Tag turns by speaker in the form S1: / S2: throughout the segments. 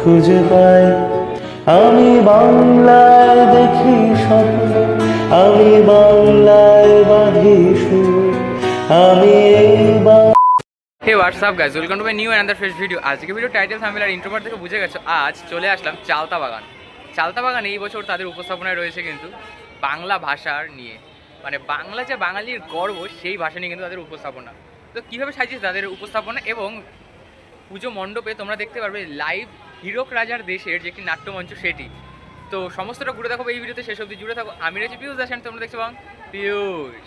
S1: খুঁজে পাই। আমি বাংলায় দেখি স্বপ্ন, আমি বাংলায় বাঁধি সুর, আমি
S2: Hey, what's up guys, welcome to my new and another fresh video. আজকে ভিডিও টাইটেল থাম্বনেল আর ইন্ট্রো পার্ট থেকে বুঝে গেছো, আজ চলে আসলাম চালতা বাগান। চালতা বাগান এই বছর তাদের উপস্থাপনায় রয়েছে কিন্তু বাংলা ভাষার নিয়ে, মানে বাংলা যে বাঙালির গর্ব সেই ভাষা নিয়ে কিন্তু তাদের উপস্থাপনা। তো কীভাবে সাজিয়েছে তাদের উপস্থাপনা, এবং পুজো মণ্ডপে তোমরা দেখতে পারবে লাইভ হীরক রাজার দেশের যে একটি নাট্যমঞ্চ সেটি। তো সমস্তটা ঘুরে দেখো এই ভিডিওতে, শেষ অবধি জুড়ে থাকো। আমি রয়েছি পিউষ দাস, তোমরা দেখতে পাও পিউষ।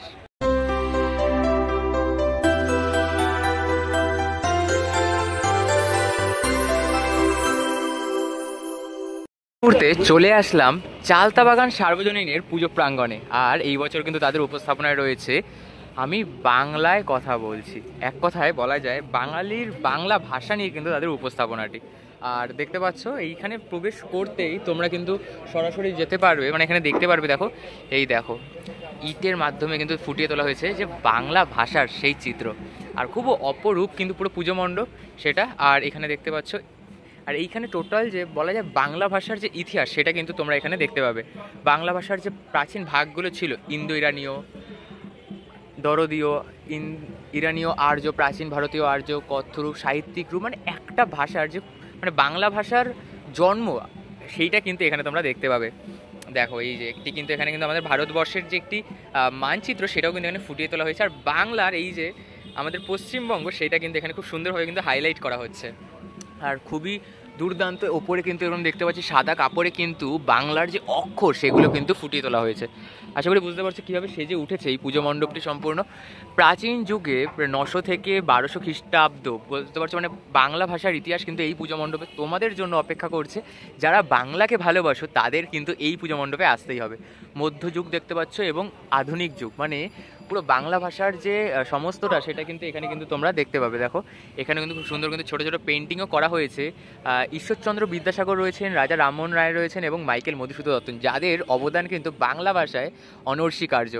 S2: মুহূর্তে চলে আসলাম চালতা বাগান সার্বজনীনের পুজো প্রাঙ্গণে, আর এই বছর কিন্তু তাদের উপস্থাপনায় রয়েছে আমি বাংলায় কথা বলছি। এক কথায় বলা যায় বাঙালির বাংলা ভাষা নিয়ে কিন্তু তাদের উপস্থাপনাটি। আর দেখতে পাচ্ছ এইখানে প্রবেশ করতেই তোমরা কিন্তু সরাসরি যেতে পারবে, মানে এখানে দেখতে পারবে, দেখো এই দেখো ইটের মাধ্যমে কিন্তু ফুটিয়ে তোলা হয়েছে যে বাংলা ভাষার সেই চিত্র। আর খুব অপরূপ কিন্তু পুরো পুজো মণ্ডপ সেটা। আর এখানে দেখতে পাচ্ছ, আর এইখানে টোটাল যে বলা যায় বাংলা ভাষার যে ইতিহাস সেটা কিন্তু তোমরা এখানে দেখতে পাবে। বাংলা ভাষার যে প্রাচীন ভাগগুলো ছিল, ইন্দো ইরানীয়, দরদীয়, ইরানীয় আর্য, প্রাচীন ভারতীয় আর্য, কথ্যরূপ, সাহিত্যিক রূপ, মানে একটা ভাষার যে মানে বাংলা ভাষার জন্ম সেইটা কিন্তু এখানে তোমরা দেখতে পাবে। দেখো এই যে একটি কিন্তু এখানে কিন্তু আমাদের ভারতবর্ষের যে একটি মানচিত্র সেটাও কিন্তু এখানে ফুটিয়ে তোলা হয়েছে। আর বাংলার এই যে আমাদের পশ্চিমবঙ্গ সেটা কিন্তু এখানে খুব সুন্দরভাবে কিন্তু হাইলাইট করা হচ্ছে। আর খুবই দুর্দান্ত, ওপরে কিন্তু এরকম দেখতে পাচ্ছি সাদা কাপড়ে কিন্তু বাংলার যে অক্ষর সেগুলো কিন্তু ফুটিয়ে তোলা হয়েছে। আশা করি বুঝতে পারছো কীভাবে সেজে উঠেছে এই পুজো মণ্ডপটি সম্পূর্ণ। প্রাচীন যুগে 900 থেকে 1200 খ্রিস্টাব্দ বলতে পারছো, মানে বাংলা ভাষার ইতিহাস কিন্তু এই পুজো মণ্ডপে তোমাদের জন্য অপেক্ষা করছে। যারা বাংলাকে ভালোবাসো তাদের কিন্তু এই পুজো মণ্ডপে আসতেই হবে। মধ্যযুগ দেখতে পাচ্ছ এবং আধুনিক যুগ, মানে পুরো বাংলা ভাষার যে সমস্তটা সেটা কিন্তু এখানে কিন্তু তোমরা দেখতে পাবে। দেখো এখানে কিন্তু খুব সুন্দর কিন্তু ছোটো ছোটো পেন্টিংও করা হয়েছে। ঈশ্বরচন্দ্র বিদ্যাসাগর রয়েছেন, রাজা রামমোহন রায় রয়েছেন এবং মাইকেল মধুসূদন দত্ত, যাদের অবদান কিন্তু বাংলা ভাষায় অনস্বীকার্য।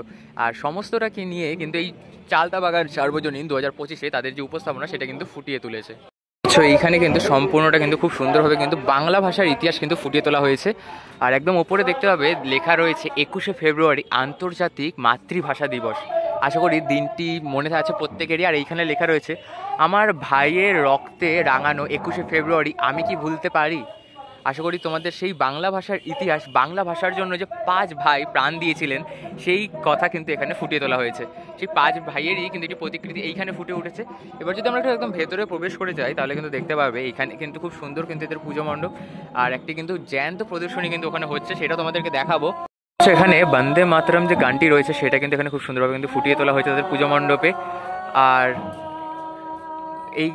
S2: আর সমস্তটাকে নিয়ে কিন্তু এই চালতা বাগান সার্বজনীন 2025-এ তাদের যে উপস্থাপনা সেটা কিন্তু ফুটিয়ে তুলেছে। এইখানে কিন্তু সম্পূর্ণটা কিন্তু খুব সুন্দরভাবে কিন্তু বাংলা ভাষার ইতিহাস কিন্তু ফুটিয়ে তোলা হয়েছে। আর একদম ওপরে দেখতে পাবে লেখা রয়েছে 21শে ফেব্রুয়ারি আন্তর্জাতিক মাতৃভাষা দিবস। আশা করি দিনটি মনে আছে প্রত্যেকেরই। আর এইখানে লেখা রয়েছে আমার ভাইয়ের রক্তে রাঙানো 21শে ফেব্রুয়ারি আমি কি ভুলতে পারি। আশা করি তোমাদের সেই বাংলা ভাষার ইতিহাস, বাংলা ভাষার জন্য যে 5 ভাই প্রাণ দিয়েছিলেন সেই কথা কিন্তু এখানে ফুটিয়ে তোলা হয়েছে। সেই 5 ভাইয়েরই কিন্তু একটি প্রতিকৃতি এইখানে ফুটে উঠেছে। এবার যদি আমরা একটু একদম ভেতরে প্রবেশ করে যাই তাহলে কিন্তু দেখতে পাবে এখানে কিন্তু খুব সুন্দর কিন্তু এদের পুজো মণ্ডপ। আর একটি কিন্তু জ্যান্ত প্রদর্শনী কিন্তু ওখানে হচ্ছে, সেটা তোমাদেরকে দেখাবো। এখানে বন্দে মাতরম যে গানটি রয়েছে সেটা কিন্তু এখানে খুব সুন্দরভাবে কিন্তু ফুটিয়ে তোলা হয়েছে তাদের পুজো মণ্ডপে। আর এই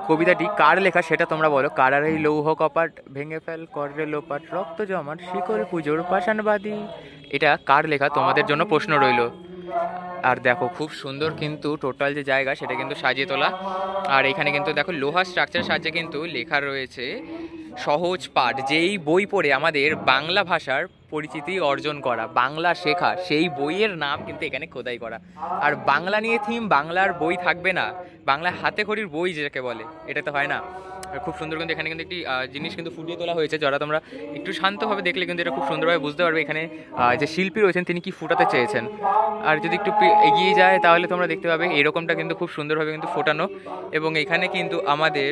S2: কবিতাটি কার লেখা সেটা তোমরা বলো। কারার এই লৌহ কপাট ভেঙে ফেল করলে লোপাট, রক্ত জমাট শিকল পুজোর পাষাণবাদী, এটা কার লেখা তোমাদের জন্য প্রশ্ন রইল। আর দেখো খুব সুন্দর কিন্তু টোটাল যে জায়গা সেটা কিন্তু সাজিয়ে তোলা। আর এখানে কিন্তু দেখো লোহা স্ট্রাকচার সাহায্যে কিন্তু লেখা রয়েছে সহজ পাঠ, যেই বই পড়ে আমাদের বাংলা ভাষার পরিচিতি অর্জন করা, বাংলা শেখা, সেই বইয়ের নাম কিন্তু এখানে খোদাই করা। আর বাংলা নিয়ে থিম, বাংলার বই থাকবে না, বাংলা হাতে খড়ির বই যেটাকে বলে, এটা তো হয় না। আর খুব সুন্দর কিন্তু এখানে কিন্তু একটি জিনিস কিন্তু ফুটিয়ে তোলা হয়েছে, যারা তোমরা একটু শান্তভাবে দেখলে কিন্তু এটা খুব সুন্দরভাবে বুঝতে পারবে এখানে যে শিল্পী রয়েছেন তিনি কি ফুটাতে চেয়েছেন। আর যদি একটু এগিয়ে যায় তাহলে তোমরা দেখতে পাবে এরকমটা কিন্তু খুব সুন্দরভাবে কিন্তু ফোটানো। এবং এখানে কিন্তু আমাদের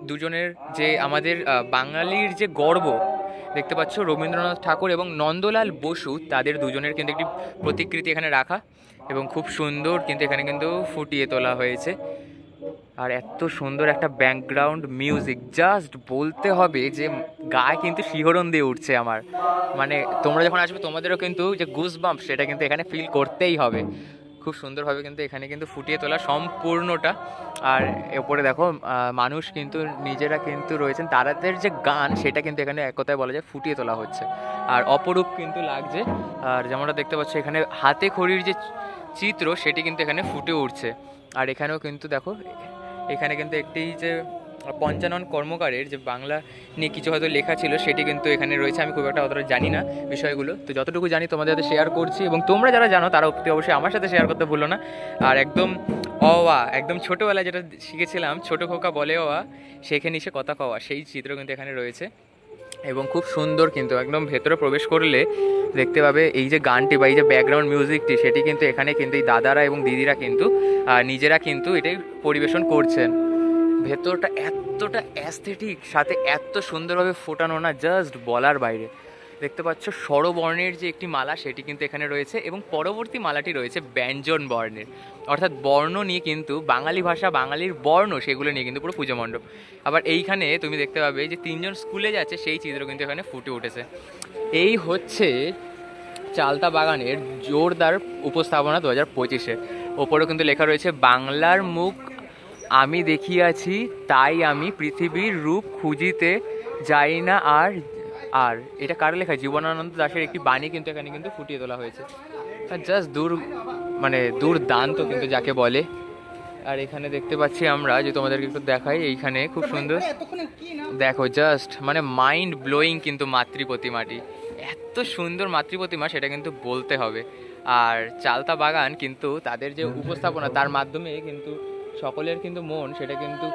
S2: দুজনের যে আমাদের বাঙালির যে গর্ব দেখতে পাচ্ছ, রবীন্দ্রনাথ ঠাকুর এবং নন্দলাল বসু, তাদের দুজনের কিন্তু একটি প্রতিকৃতি এখানে রাখা এবং খুব সুন্দর কিন্তু এখানে কিন্তু ফুটিয়ে তোলা হয়েছে। আর এত সুন্দর একটা ব্যাকগ্রাউন্ড মিউজিক, জাস্ট বলতে হবে যে গায়ে কিন্তু শিহরণ দিয়ে উঠছে আমার। মানে তোমরা যখন আসবে তোমাদেরও কিন্তু যে গুজবাম্প সেটা কিন্তু এখানে ফিল করতেই হবে। খুব সুন্দরভাবে কিন্তু এখানে কিন্তু ফুটিয়ে তোলা সম্পূর্ণটা। আর এরপরে দেখো মানুষ কিন্তু নিজেরা কিন্তু রয়েছেন, তাদের যে গান সেটা কিন্তু এখানে এক কথায় বলা যায় ফুটিয়ে তোলা হচ্ছে। আর অপরূপ কিন্তু লাগছে। আর যেমনটা দেখতে পাচ্ছ এখানে হাতে খড়ির যে চিত্র সেটি কিন্তু এখানে ফুটে উঠছে। আর এখানেও কিন্তু দেখো এখানে কিন্তু একটি যে পঞ্চানন কর্মকারের যে বাংলা নিয়ে কিছু হয়তো লেখা ছিল সেটি কিন্তু এখানে রয়েছে। আমি খুব একটা অতটা জানি না বিষয়গুলো, তো যতটুকু জানি তোমাদের সাথে শেয়ার করছি, এবং তোমরা যারা জানো তারা অবশ্যই আমার সাথে শেয়ার করতে ভুলো না। আর একদম একদম ছোটোবেলায় যেটা শিখেছিলাম, ছোটো খোকা বলে শেখে নিশে কথা কওয়া, সেই চিত্র কিন্তু এখানে রয়েছে এবং খুব সুন্দর। কিন্তু একদম ভেতরে প্রবেশ করলে দেখতে পাবে এই যে গানটি বা এই যে ব্যাকগ্রাউন্ড মিউজিকটি, সেটি কিন্তু এখানে কিন্তু এই দাদারা এবং দিদিরা কিন্তু নিজেরা কিন্তু এটাই পরিবেশন করছেন। ভেতরটা এতটা অ্যাস্থেটিক, সাথে এত সুন্দরভাবে ফোটানো না, জাস্ট বলার বাইরে। দেখতে পাচ্ছ স্বরবর্ণের যে একটি মালা সেটি কিন্তু এখানে রয়েছে, এবং পরবর্তী মালাটি রয়েছে ব্যঞ্জন বর্ণের, অর্থাৎ বর্ণ নিয়ে কিন্তু বাঙালি ভাষা, বাঙালির বর্ণ, সেগুলো নিয়ে কিন্তু পুরো পুজো মণ্ডপ। আবার এইখানে তুমি দেখতে পাবে যে 3 জন স্কুলে যাচ্ছে, সেই চিত্র কিন্তু এখানে ফুটে উঠেছে। এই হচ্ছে চালতা বাগানের জোরদার উপস্থাপনা 2025-এ। ওপরেও কিন্তু লেখা রয়েছে বাংলার মুখ আমি দেখিয়াছি, তাই আমি পৃথিবীর রূপ খুঁজিতে যাই না আর। আর এটা কার লেখা? জীবনানন্দ দাশের একটি বাণী কিন্তু এখানে কিন্তু ফুটিয়ে তোলা হয়েছে। জাস্ট দুর্দান্ত কিন্তু যাকে বলে। আর এখানে দেখতে পাচ্ছি আমরা, যে তোমাদেরকে একটু দেখাই, এইখানে খুব সুন্দর দেখো, জাস্ট মানে মাইন্ড ব্লোয়িং কিন্তু মাতৃ প্রতিমাটি, এত সুন্দর মাতৃ প্রতিমা, সেটা কিন্তু বলতে হবে। আর চালতা বাগান কিন্তু তাদের যে উপস্থাপনা, তার মাধ্যমে কিন্তু সকলের কিন্তু মন সেটা কিন্তু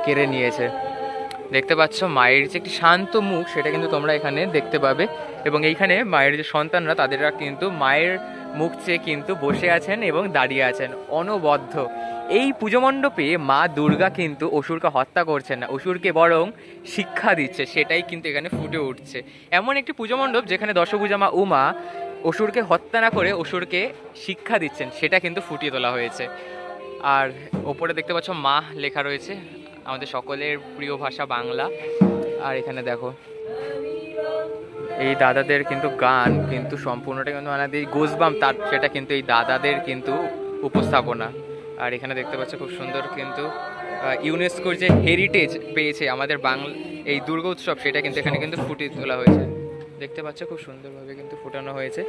S2: কেড়ে নিয়েছে। দেখতে পাচ্ছ মায়ের যে একটি শান্ত মুখ, সেটা কিন্তু তোমরা এখানে দেখতে পাবে। এবং এইখানে মায়ের যে সন্তানরা, তাদেররা কিন্তু মায়ের মুখ চেয়ে কিন্তু বসে আছেন এবং দাঁড়িয়ে আছেন অনবদ্য। এই পুজো মণ্ডপে মা দুর্গা কিন্তু অসুরকে হত্যা করছেন না, অসুরকে বরং শিক্ষা দিচ্ছে, সেটাই কিন্তু এখানে ফুটে উঠছে। এমন একটি পুজো মণ্ডপ যেখানে দশভুজা মা উমা অসুরকে হত্যা না করে অসুরকে শিক্ষা দিচ্ছেন, সেটা কিন্তু ফুটিয়ে তোলা হয়েছে। আর ওপরে দেখতে পাচ্ছ মা লেখা রয়েছে, আমাদের সকলের প্রিয় ভাষা বাংলা। আর এখানে দেখো এই দাদাদের কিন্তু গান কিন্তু সম্পূর্ণটা কিন্তু আমাদের গোসবাম, তার সেটা কিন্তু এই দাদাদের কিন্তু উপস্থাপনা। আর এখানে দেখতে পাচ্ছ খুব সুন্দর কিন্তু ইউনেস্কোর যে হেরিটেজ পেয়েছে আমাদের বাংলা এই দুর্গা উৎসব, সেটা কিন্তু এখানে কিন্তু ফুটিয়ে তোলা হয়েছে। দেখতে পাচ্ছ খুব সুন্দরভাবে কিন্তু ফোটানো হয়েছে।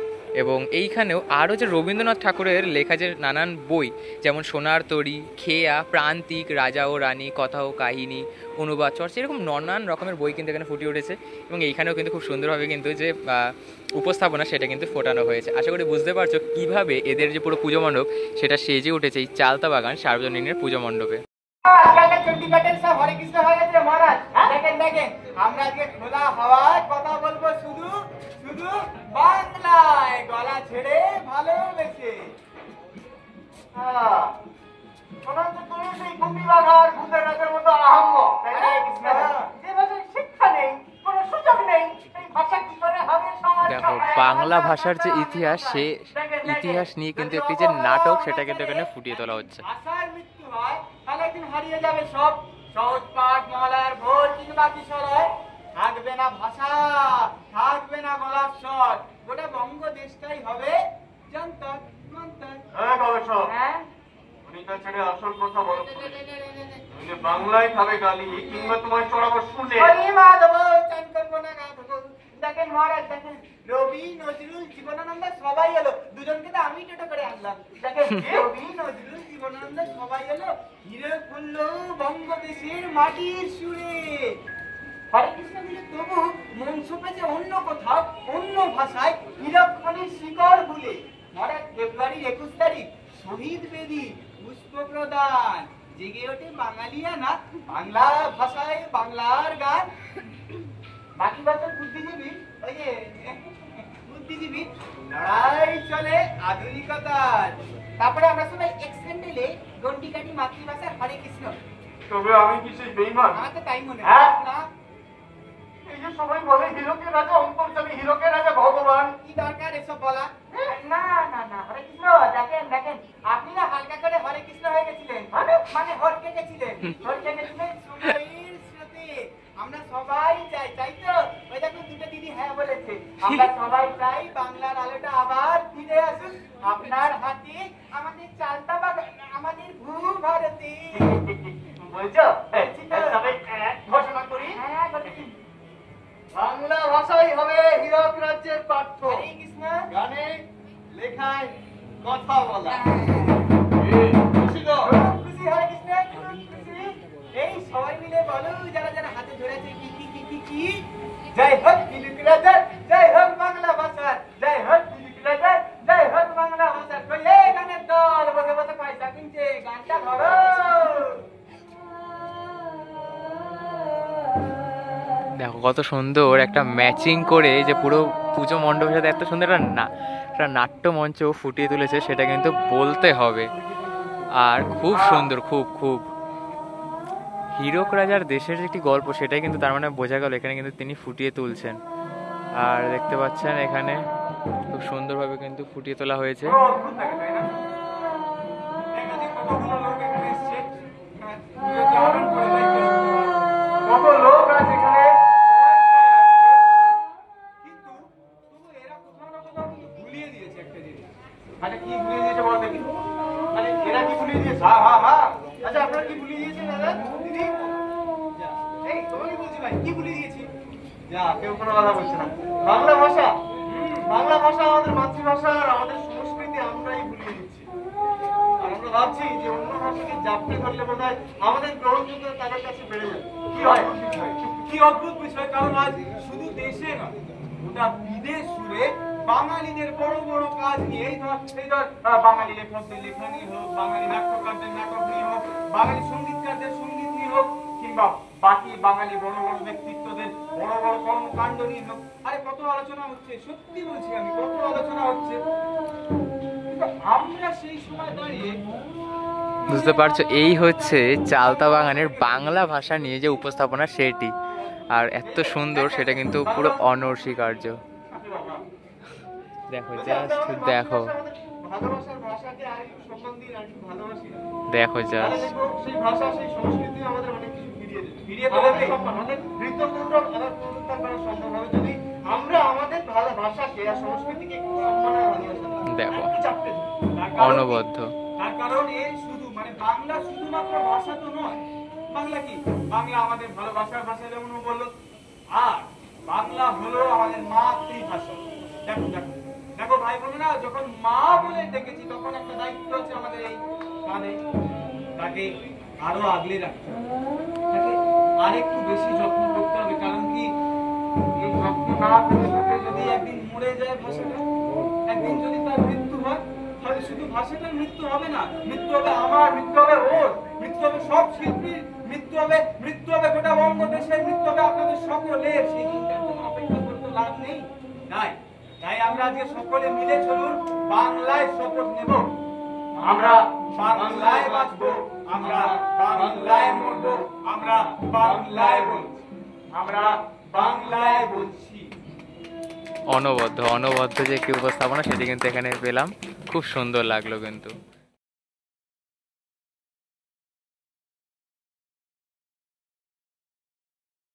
S2: এবং এইখানেও আরও যে রবীন্দ্রনাথ ঠাকুরের লেখা যে নানান বই, যেমন সোনার তরী, খেয়া, প্রান্তিক, রাজা ও রানী, কথা ও কাহিনী, অনুবাদ চর্চা, এরকম নানান রকমের বই কিন্তু এখানে ফুটে উঠেছে। এবং এইখানেও কিন্তু খুব সুন্দরভাবে কিন্তু যে উপস্থাপনা, সেটা কিন্তু ফোটানো হয়েছে। আশা করি বুঝতে পারছো কীভাবে এদের যে পুরো পুজো মণ্ডপ সেটা সেজে উঠেছে এই চালতা বাগান সার্বজনীনের পুজো মণ্ডপে।
S3: আমরা আজকে খোলা হাওয়ায় কথা বলবো, শুধু শুধু বাংলায়, গলা ছেড়ে ভালোবেসে।
S2: দেখো বাংলা ভাষার যে ইতিহাস, সে ইতিহাস নিয়ে কিন্তু একটি যে নাটক, সেটা কিন্তু এখানে ফুটিয়ে তোলা হচ্ছে।
S3: ভাষার মৃত্যু হয় তাহলে একদিন হারিয়ে যাবে সব, সহজ পাঠ, মলার ভোর কিংবা কিশোরয়, থাকবে না ভাষা, থাকবে না গলার স্বর, গোটা বঙ্গ দেশটাই হবে যন্তর মন্তর। হ্যাঁ,
S1: উনি তো ছেড়ে আসল কথা বলো, বাংলায় খাবে গালি কিংবা তোমার চড়াবো শুনে
S3: চান করবো না, গা ধোবো। দেখেন মহারাজ, দেখেন রবি, নজরুল, জীবনানন্দ সবাই এলো, দুজনকে তো আমি টোটো করে আনলাম। দেখেন রবি, নজরুল, জীবনানন্দ সবাই এলো, হিরে ফুললো বঙ্গদেশের মাটির সুরে। হরে কৃষ্ণ বলে তবু মন ছুপেছে অন্য কোথাও, অন্য ভাষায়, নিরক্ষণের শিকড় ভুলে। মহারাজ ফেব্রুয়ারির 21 তারিখ শহীদ বেদি পুষ্প প্রদান, জেগে ওঠে বাঙালিয়ানা, বাংলা ভাষায় বাংলার গান। বাকি বছর বুদ্ধিজীবী, ওই যে বুদ্ধিজীবী লড়াই চলে আধুনিকতার। তারপরে আমরা সবাই এক স্যান্ডেলে গন্ডি কাটি মাতৃভাষার হরে কৃষ্ণ।
S1: তবে আমি কি সেই বেঈমান?
S3: আমার তো তাই মনে হয় না।
S1: এই যে সবাই বলে হিরোকে রাজা অন্তর্যামী, হিরোকে রাজা ভগবান,
S3: কি দরকার এসব বলা? না না না, হরে কৃষ্ণ, দেখেন দেখেন, আপনি না হালকা করে হরে কৃষ্ণ হয়ে গেছিলেন, মানে হরকে গেছিলেন, হরকে গেছিলেন সময়ের স্রোতে। আমরা সবাই চাই, তাই তো? ওই দেখুন দুটো দিদি হ্যাঁ বলেছে, আমরা সবাই চাই বাংলার আলোটা আবার ফিরে আসুন আপনার হাতে, আমাদের চালতা বাগান, আমাদের ভূভারতে।
S1: বলছো?
S3: সবাই ঘোষণা করি, হ্যাঁ
S1: বাংলা ভাষাই হবে হীরক রাজ্যের পাঠ্য,
S3: হরে কৃষ্ণ,
S1: গানে লেখায় কথা বলা।
S3: খুশি হরে কৃষ্ণ, খুশি। এই সবাই মিলে বলো যারা যারা হাতে ধরেছে কি কি কি কি কি জয় হোক দিলীপ রাজার, জয় হোক বাংলা ভাষার, জয় হোক দিলীপ রাজার, জয় হোক বাংলা ভাষার। কই এই গানের দল বসে বসে পয়সা কিনছে, গানটা ধরো।
S2: দেখো কত সুন্দর একটা ম্যাচিং করে যে পুরো পুজো মণ্ডপের সাথে এত সুন্দর একটা নাট্য মঞ্চ ফুটিয়ে তুলেছে, সেটা কিন্তু বলতে হবে। আর খুব সুন্দর, খুব খুব হীরক রাজার দেশের যে একটি গল্প, সেটাই কিন্তু তার মানে বোঝা গেল এখানে কিন্তু তিনি ফুটিয়ে তুলছেন। আর দেখতে পাচ্ছেন এখানে খুব সুন্দরভাবে কিন্তু ফুটিয়ে তোলা হয়েছে।
S1: পুরো অদ্ভুত লাগে, তাই না? দেখা যায় কতগুলো লোক এখানে এসছে, পুজো চালান করে যাইতে। কত লোক আছে এখানে, কিন্তু তবু এরা কোথাও না কোথাও কিন্তু ভুলিয়ে দিয়েছে একটা জিনিস। মানে কি ভুলিয়ে দিয়েছে বল দেখি? মানে এরা কি ভুলিয়ে দিয়েছে? হ্যাঁ। আচ্ছা, আপনারা কি ভুলিয়ে দিয়েছেন দাদা, দিদি? এই তোমাকে বলছি ভাই, কি ভুলিয়ে দিয়েছি? যা, কেউ কোনো কথা বলছে না। বাংলা ভাষা, বাংলা ভাষা আমাদের মাতৃভাষা আর আমাদের সংস্কৃতি আমরাই ভুলিয়ে দিচ্ছি। আর আমরা ভাবছি যে অন্য ভাষাকে জাপটে ধরলে বোধহয় আমাদের গ্রহণযোগ্যতা তাদের কাছে বেড়ে যাবে। কি অদ্ভুত বিষয়! কারণ আজ শুধু দেশে নয়, ওটা বিদেশ জুড়ে বাঙালিদের বড় বড় কাজ নিয়ে, এই ধর বাঙালি লেখকদের লেখনী হোক, বাঙালি নাট্যকারদের নাটক নিয়ে হোক, বাঙালি সঙ্গীতকারদের সঙ্গীত নিয়ে হোক, কিংবা বাকি বাঙালি বড় বড় ব্যক্তিত্বদের বড় বড় কর্মকাণ্ড নিয়ে হোক, আরে কত আলোচনা হচ্ছে, সত্যি বলছি আমি, কত আলোচনা হচ্ছে। কিন্তু আমরা সেই সময় দাঁড়িয়ে
S2: বুঝতে পারছো, এই হচ্ছে চালতা বাগানের বাংলা ভাষা নিয়ে যে উপস্থাপনা, সেটি আর এত সুন্দর, সেটা কিন্তু পুরো অনস্বীকার্য। দেখো, জাস্ট দেখো,
S1: ভালোবাসার ভাষাকে আরেকটু সম্মান দিন, আরেকটু ভালোবাসি।
S2: দেখো জাস্ট।
S1: সেই ভাষা, সেই সংস্কৃতি আমাদের অনেক কিছু ফিরিয়ে দেবে। ফিরিয়ে দেবে সম্মান, আমাদের হৃদয়পূর্ণ আবার পুনরুদ্ধার করা সম্ভব হবে যদি আমরা আমাদের ভালো ভাষাকে আর সংস্কৃতিকে একটু সম্মান আর ভালোবাসা দিই।
S2: দেখো,
S1: একটু চাপতে দিই।
S2: অনবদ্য।
S1: তার কারণ এই শুধু মানে বাংলা শুধুমাত্র ভাষা তো নয়। বাংলা কি? বাংলা আমাদের ভালোবাসার ভাষা, যেমন ও বললো। আর বাংলা হলো আমাদের মাতৃভাষা। দেখো দেখো দেখো ভাই বোনেরা, যখন মা বলে ডেকেছি তখন একটা দায়িত্ব আছে আমাদের এই কাঁধে। তাকে আরো আগলে রাখতে হবে, তাকে আরেকটু বেশি যত্ন করতে হবে। কারণ কি, এই যত্ন না করে যদি একদিন মরে যায় ভাষাটা, একদিন যদি তার মৃত্যু হয়, তাহলে শুধু ভাষাটার মৃত্যু হবে না, মৃত্যু হবে আমার, মৃত্যু হবে ওর, মৃত্যু হবে সব শিল্পীর, মৃত্যু হবে গোটা বঙ্গদেশের, মৃত্যু হবে আপনাদের সকলের। সেই দিনটার জন্য অপেক্ষা করতে লাভ নেই। তাই আমরা আজকে সকলে মিলে চলুন বাংলায় শপথ নেব। আমরা বাংলায় বাঁচবো, আমরা বাংলায় মরবো, আমরা বাংলায় বলছি, আমরা বাংলায় বলছি।
S2: অনবদ্য যে একটি উপস্থাপনা, সেটি কিন্তু এখানে পেলাম, খুব সুন্দর লাগলো কিন্তু।